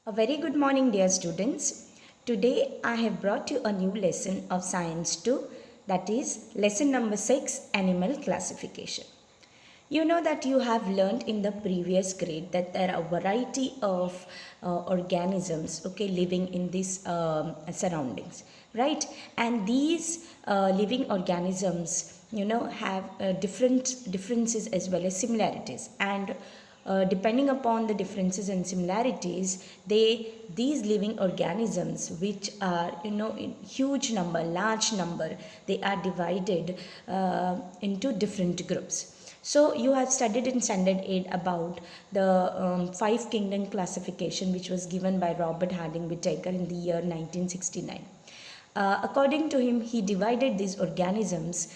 A very good morning, dear students. Today I have brought you a new lesson of Science 2, that is lesson number 6, Animal Classification. You know that you have learned in the previous grade that there are a variety of organisms, okay, living in these surroundings, right? And these living organisms, have differences as well as similarities. And depending upon the differences and similarities, these living organisms, which are in huge number, large number, they are divided into different groups. So you have studied in standard 8 about the five kingdom classification, which was given by Robert Harding Whittaker in the year 1969. According to him, he divided these organisms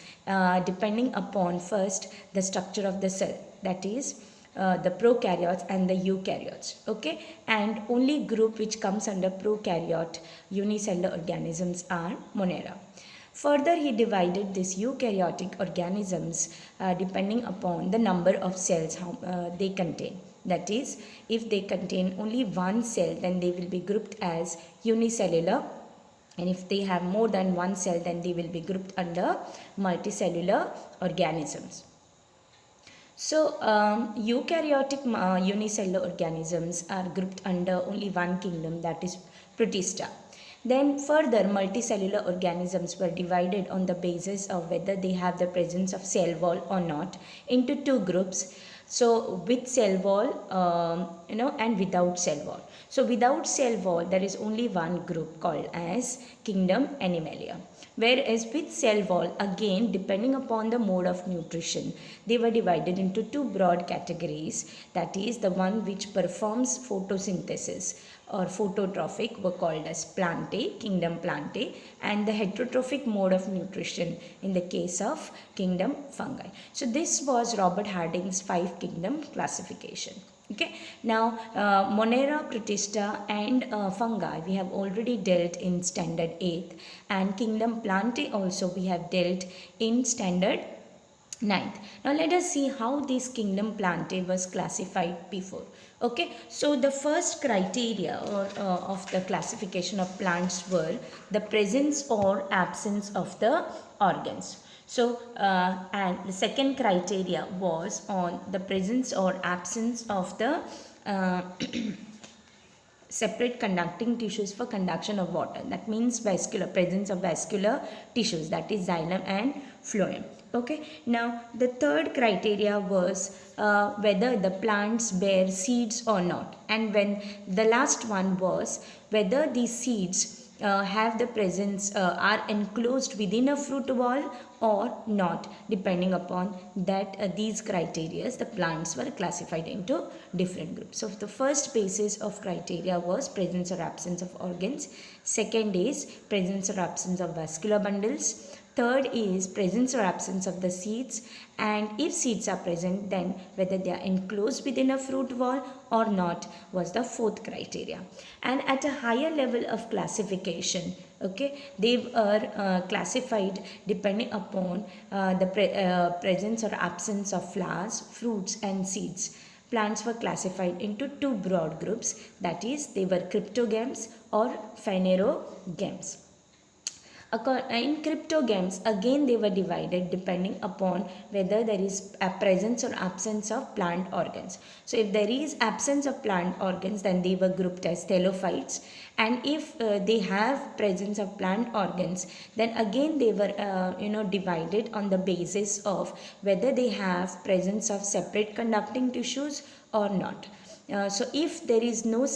depending upon first the structure of the cell, that is the prokaryotes and the eukaryotes. Okay, and only group which comes under prokaryote unicellular organisms are Monera. Further, he divided these eukaryotic organisms depending upon the number of cells they contain. That is, if they contain only one cell, then they will be grouped as unicellular, and if they have more than one cell, then they will be grouped under multicellular organisms. So, eukaryotic unicellular organisms are grouped under only one kingdom, that is Protista. Then further, multicellular organisms were divided on the basis of whether they have the presence of cell wall or not into two groups. So with cell wall, and without cell wall. So without cell wall, there is only one group called as kingdom Animalia. Whereas with cell wall, again depending upon the mode of nutrition, they were divided into two broad categories. That is, the one which performs photosynthesis or phototrophic were called as Plantae, kingdom Plantae, and the heterotrophic mode of nutrition in the case of kingdom Fungi. So this was Robert Harding's five kingdom classification. Okay, now Monera, Protista and fungi we have already dealt in standard 8th, and kingdom Plantae also we have dealt in standard 9th. Now let us see how this kingdom Plantae was classified before. Okay, so the first criteria of the classification of plants were the presence or absence of the organs. So, and the second criteria was on the presence or absence of the separate conducting tissues for conduction of water. That means vascular, presence of vascular tissues, that is xylem and phloem. Okay, now the third criteria was whether the plants bear seeds or not, and when the last one was whether these seeds have the presence are enclosed within a fruit wall or not. Depending upon that these criteria, the plants were classified into different groups. So the first basis of criteria was presence or absence of organs. Second is presence or absence of vascular bundles. Third is presence or absence of the seeds, and if seeds are present, then whether they are enclosed within a fruit wall or not was the fourth criteria. And at a higher level of classification, okay, they were classified depending upon the presence or absence of flowers, fruits and seeds. Plants were classified into two broad groups, that is, they were cryptogams or phanerogames. In cryptogams, again they were divided depending upon whether there is a presence or absence of plant organs. So if there is absence of plant organs, then they were grouped as thellophytes, and if they have presence of plant organs, then again they were divided on the basis of whether they have presence of separate conducting tissues or not. So if there is no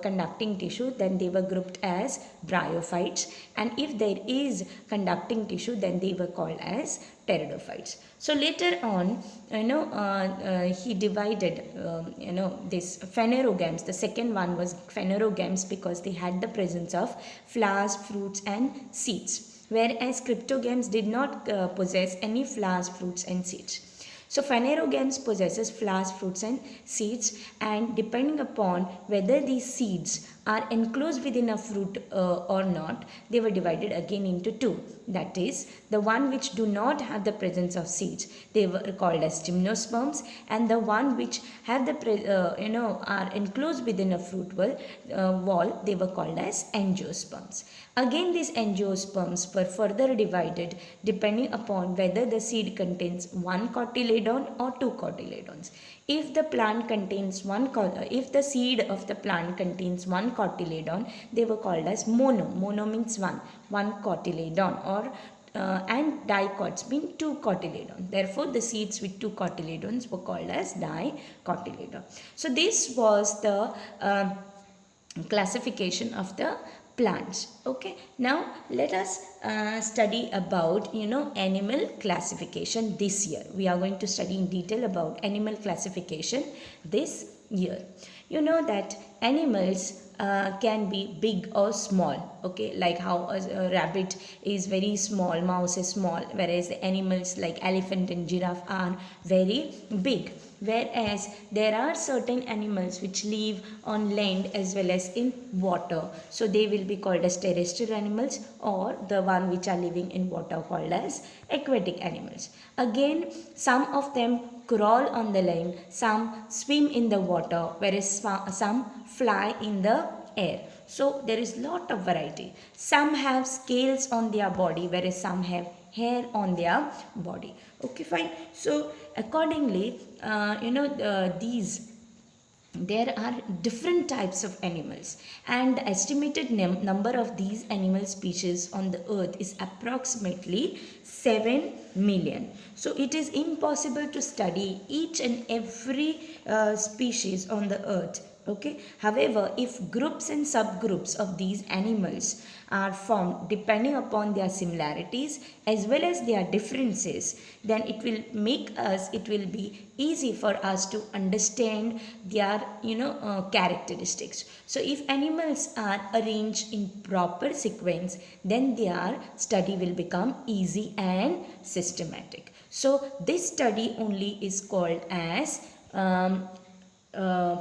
conducting tissue, then they were grouped as bryophytes, and if there is conducting tissue, then they were called as pteridophytes. So later on, he divided this phanerogames. The second one was phanerogames because they had the presence of flowers, fruits and seeds, whereas cryptogams did not possess any flowers, fruits and seeds. So phanerogames possesses flowers, fruits and seeds, and depending upon whether these seeds are enclosed within a fruit or not, they were divided again into two. That is, the one which do not have the presence of seeds, they were called as gymnosperms, and the one which have the are enclosed within a fruit wall, they were called as angiosperms. Again, these angiosperms were further divided depending upon whether the seed contains one cotyledon or two cotyledons. If the plant contains if the seed of the plant contains one cotyledon, they were called as mono. Mono means one cotyledon, or and dicots mean two cotyledons. Therefore, the seeds with two cotyledons were called as dicotyledon. So this was the classification of the plants. Okay, now let us study about animal classification this year. We are going to study in detail about animal classification this year. You know that animals can be big or small. Okay, like how a rabbit is very small, mouse is small, whereas the animals like elephant and giraffe are very big. Whereas there are certain animals which live on land as well as in water, so they will be called as terrestrial animals, or the one which are living in water called as aquatic animals. Again, some of them crawl on the land, some swim in the water, whereas some fly in the air. So there is lot of variety. Some have scales on their body, whereas some have hair on their body. Okay, fine. So accordingly, there are different types of animals, and the estimated number of these animal species on the earth is approximately 7 million. So it is impossible to study each and every species on the earth. Okay, however, if groups and subgroups of these animals are formed depending upon their similarities as well as their differences, then it will be easy for us to understand their characteristics. So if animals are arranged in proper sequence, then their study will become easy and systematic. So this study only is called as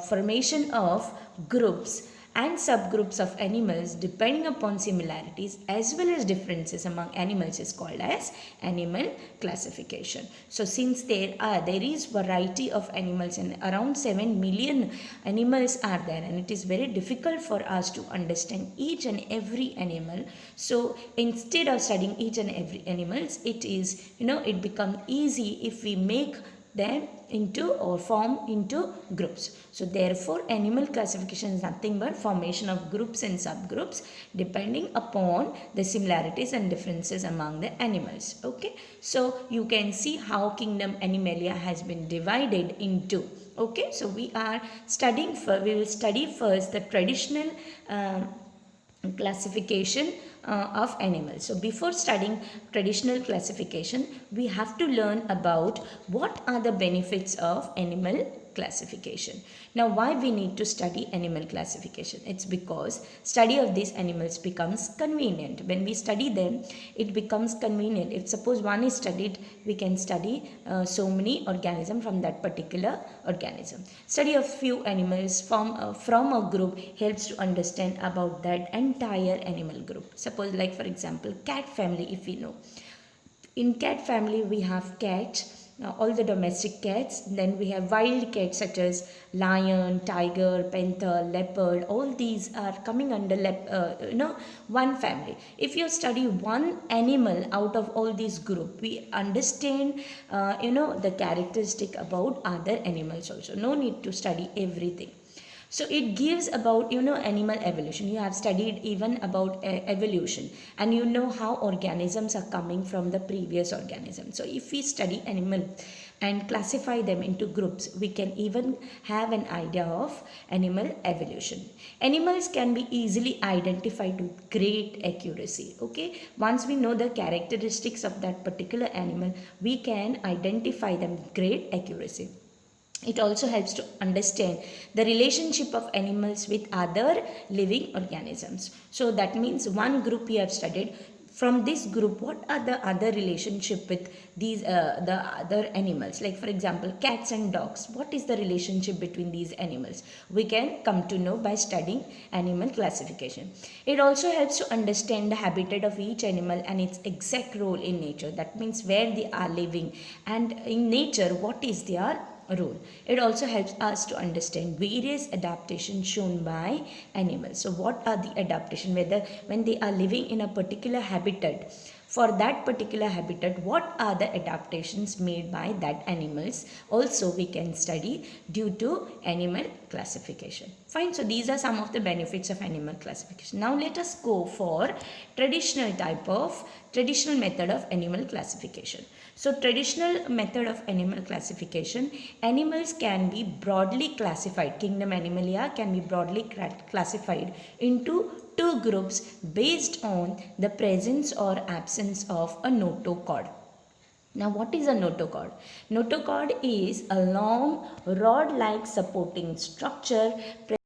formation of groups and subgroups of animals depending upon similarities as well as differences among animals is called as animal classification. So since there is variety of animals, and around 7 million animals are there, and it is very difficult for us to understand each and every animal. So instead of studying each and every animals, it becomes easy if we make them into or form into groups. So therefore, animal classification is nothing but formation of groups and subgroups depending upon the similarities and differences among the animals. Okay, so you can see how kingdom Animalia has been divided into. Okay, so we will study first the traditional classification of animals. So before studying traditional classification, we have to learn about what are the benefits of animal classification. Now, why we need to study animal classification? It's because study of these animals becomes convenient. When we study them, it becomes convenient. If suppose one is studied, we can study so many organisms from that particular organism. Study of few animals from a group helps to understand about that entire animal group. Suppose like for example, cat family, if we know. In cat family, we have cats, all the domestic cats. Then we have wild cats such as lion, tiger, panther, leopard. All these are coming under one family. If you study one animal out of all these group, we understand the characteristic about other animals also. No need to study everything. So it gives about animal evolution. You have studied even about evolution, and you know how organisms are coming from the previous organism. So if we study animal and classify them into groups, we can even have an idea of animal evolution. Animals can be easily identified with great accuracy. Okay, once we know the characteristics of that particular animal, we can identify them with great accuracy. It also helps to understand the relationship of animals with other living organisms. So that means one group you have studied, from this group, what are the other relationship with these the other animals? Like for example, cats and dogs, what is the relationship between these animals? We can come to know by studying animal classification. It also helps to understand the habitat of each animal and its exact role in nature. That means where they are living, and in nature what is their role. It also helps us to understand various adaptations shown by animals. So what are the adaptation, whether when they are living in a particular habitat, for that particular habitat what are the adaptations made by that animals, also we can study due to animal classification. Fine. So these are some of the benefits of animal classification. Now let us go for traditional method of animal classification. So traditional method of animal classification, animals can be broadly classified, kingdom Animalia can be broadly classified into two groups based on the presence or absence of a notochord. Now what is a notochord? Notochord is a long rod-like supporting structure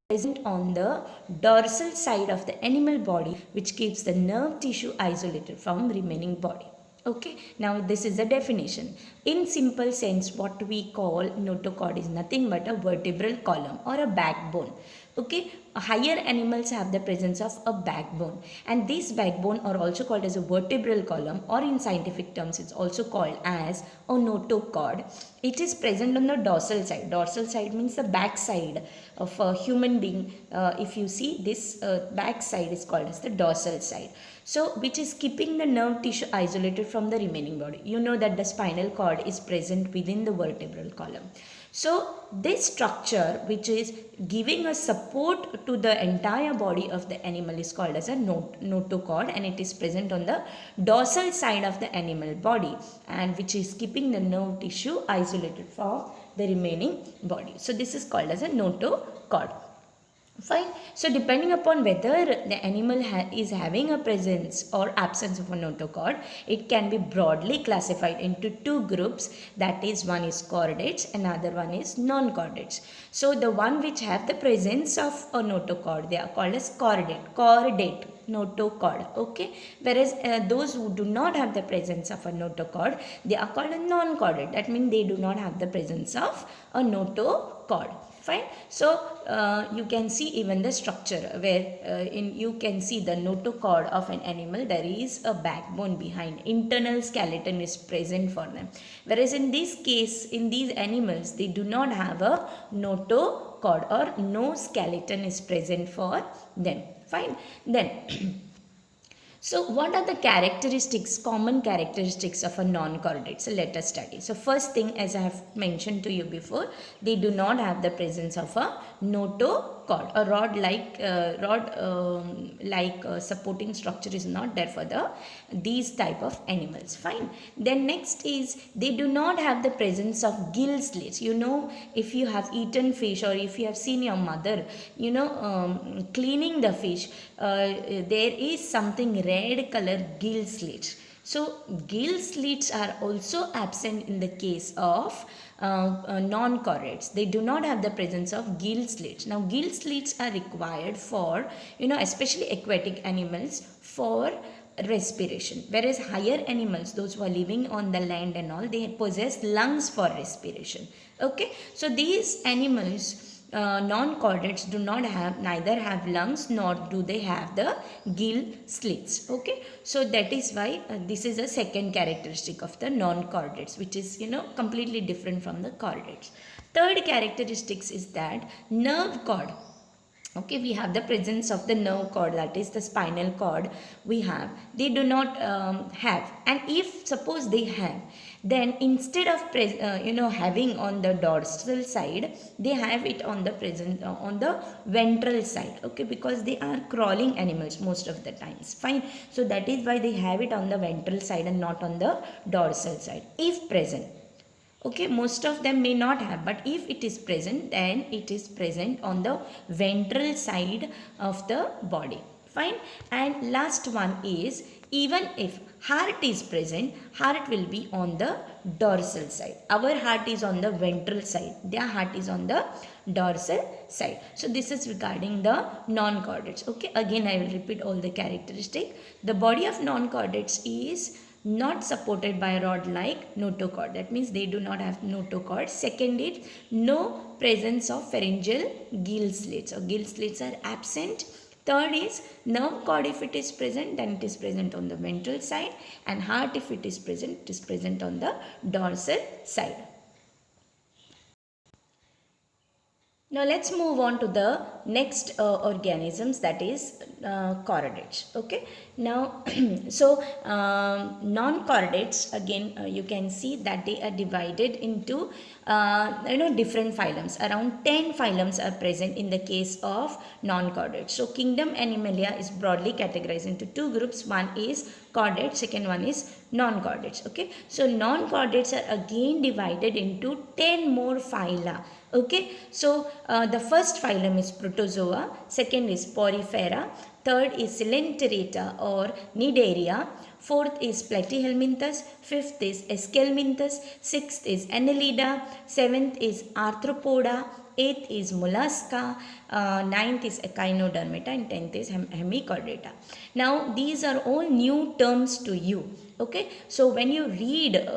present on the dorsal side of the animal body, which keeps the nerve tissue isolated from remaining body. Okay, now this is a definition. In simple sense, what we call notochord is nothing but a vertebral column or a backbone. Okay, higher animals have the presence of a backbone, and this backbone are also called as a vertebral column, or in scientific terms it's also called as a notochord. It is present on the dorsal side. Dorsal side means the back side of a human being. If you see this back side is called as the dorsal side. So which is keeping the nerve tissue isolated from the remaining body. You know that the spinal cord is present within the vertebral column. So this structure, which is giving a support to the entire body of the animal, is called as a notochord, and it is present on the dorsal side of the animal body, and which is keeping the nerve tissue isolated from the remaining body. So this is called as a notochord. Fine. So depending upon whether the animal is having a presence or absence of a notochord, it can be broadly classified into two groups. That is, one is chordates, another one is non-chordates. So the one which have the presence of a notochord, they are called as chordate notochord. Okay, whereas those who do not have the presence of a notochord, they are called a non-chordate. That means they do not have the presence of a notochord. Fine. So you can see even the structure where you can see the notochord of an animal. There is a backbone behind. Internal skeleton is present for them. Whereas in this case, in these animals, they do not have a notochord, or no skeleton is present for them. Fine. Then so what are the characteristics, common characteristics of a non-chordate? So let us study. So first thing, as I have mentioned to you before, they do not have the presence of a notochord. A rod-like supporting structure is not there for these type of animals. Fine. Then next is, they do not have the presence of gill slits. You know, if you have eaten fish, or if you have seen your mother, cleaning the fish, there is something red color gill slits. So gill slits are also absent in the case of non-chordates. They do not have the presence of gill slits. Now gill slits are required for, especially aquatic animals, for respiration, whereas higher animals, those who are living on the land and all, they possess lungs for respiration. Okay, so these animals, non-chordates, do not have, neither have lungs nor do they have the gill slits. Okay, so that is why this is a second characteristic of the non-chordates, which is completely different from the chordates. Third characteristics is that nerve cord. Okay, we have the presence of the nerve cord, that is the spinal cord we have. They do not have, and if suppose they have, then instead of having on the dorsal side, they have it on the on the ventral side. Okay, because they are crawling animals most of the times. Fine. So that is why they have it on the ventral side and not on the dorsal side, if present. Okay, most of them may not have, but if it is present, then it is present on the ventral side of the body. Fine. And last one is, even if heart is present, heart will be on the dorsal side. Our heart is on the ventral side. Their heart is on the dorsal side. So this is regarding the non-chordates. Okay. Again, I will repeat all the characteristics. The body of non-chordates is not supported by a rod like notochord. That means they do not have notochord. Second is no presence of pharyngeal gill slits, or gill slits are absent. Third is nerve cord, if it is present, then it is present on the ventral side, and heart, if it is present on the dorsal side. Now let's move on to the next organisms, that is chordates. Okay. Now so non-chordates, again you can see that they are divided into different phylums. Around 10 phylums are present in the case of non-chordates. So kingdom Animalia is broadly categorized into two groups. One is chordates, second one is non-chordates. Okay. So non-chordates are again divided into 10 more phyla. Okay, so the first phylum is Protozoa, second is Porifera, third is Coelenterata or Cnidaria, fourth is Platyhelminthes, fifth is Esculenthes, sixth is Annelida, seventh is Arthropoda, eighth is Mollusca, ninth is Echinodermata, and 10th is Hemichordata. Now these are all new terms to you. Okay, so when you read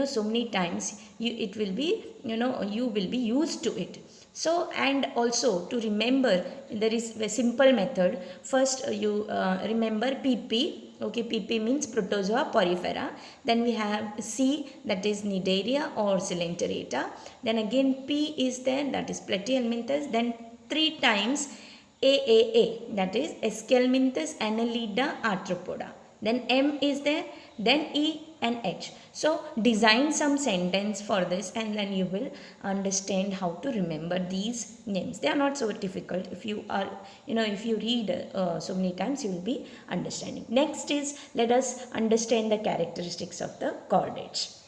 so many times, it will be you will be used to it. So, and also to remember, there is a simple method. First you remember PP. Okay, PP means Protozoa porifera. Then we have C, that is Cnidaria or Coelenterata. Then again P is there, that is Platyhelminthes. Then 3 times AAA, that is Esculenthes, Annelida, Arthropoda. Then M is there, then E and H. So design some sentence for this, and then you will understand how to remember these names. They are not so difficult. If you are, if you read so many times, you will be understanding. Next is, let us understand the characteristics of the chordates.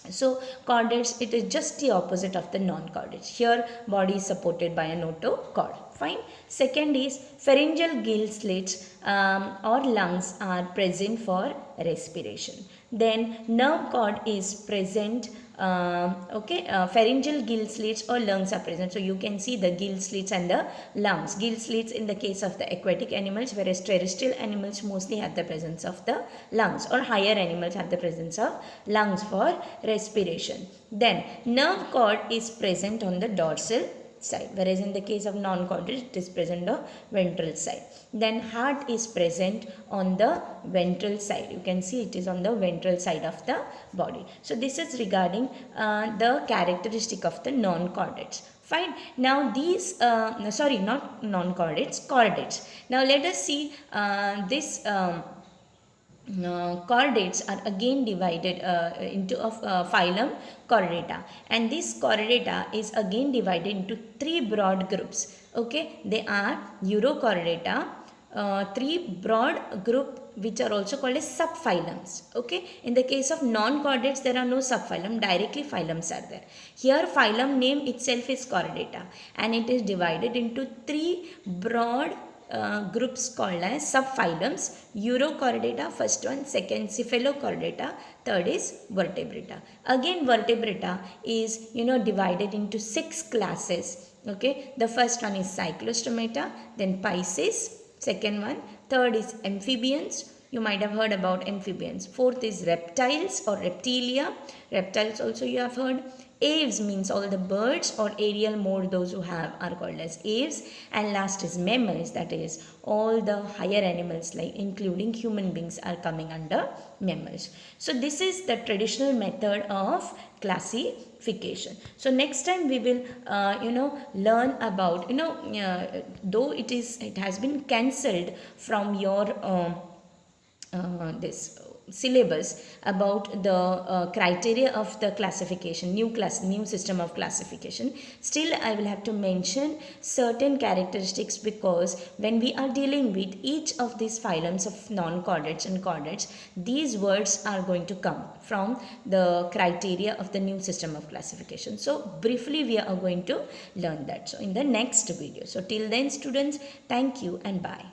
So chordates, it is just the opposite of the non-chordates. Here body is supported by a notochord. Fine. Second is pharyngeal gill slits or lungs are present for respiration. Then nerve cord is present. Pharyngeal gill slits or lungs are present. So you can see the gill slits and the lungs. Gill slits in the case of the aquatic animals, whereas terrestrial animals mostly have the presence of the lungs, or higher animals have the presence of lungs for respiration. Then nerve cord is present on the dorsal side, whereas in the case of non-chordates it is present on ventral side. Then heart is present on the ventral side. You can see it is on the ventral side of the body. So this is regarding the characteristic of the non-chordates. Fine. Now these, not non-chordates, chordates. Now let us see this. Chordates are again divided into a phylum Chordata, and this Chordata is again divided into 3 broad groups. Okay, they are Urochordata, 3 broad group which are also called as subphylums. Okay, in the case of non-chordates there are no subphylum, directly phylums are there. Here phylum name itself is Chordata, and it is divided into 3 broad groups called as subphylums. Urochordata, first one, second Cephalochordata, third is Vertebrata. Again Vertebrata is divided into 6 classes. Okay, the first one is Cyclostomata, then Pisces, second one, third is amphibians. You might have heard about amphibians. Fourth is reptiles or reptilia. Reptiles also you have heard. Aves means all the birds or aerial mode, those who have are called as aves. And last is mammals, that is all the higher animals like including human beings are coming under mammals. So this is the traditional method of classification. So next time we will learn about though it has been cancelled from your this syllabus about the criteria of the classification, new system of classification, still I will have to mention certain characteristics, because when we are dealing with each of these phylums of non-chordates and chordates, these words are going to come from the criteria of the new system of classification. So briefly we are going to learn that in the next video. So till then students, thank you and bye.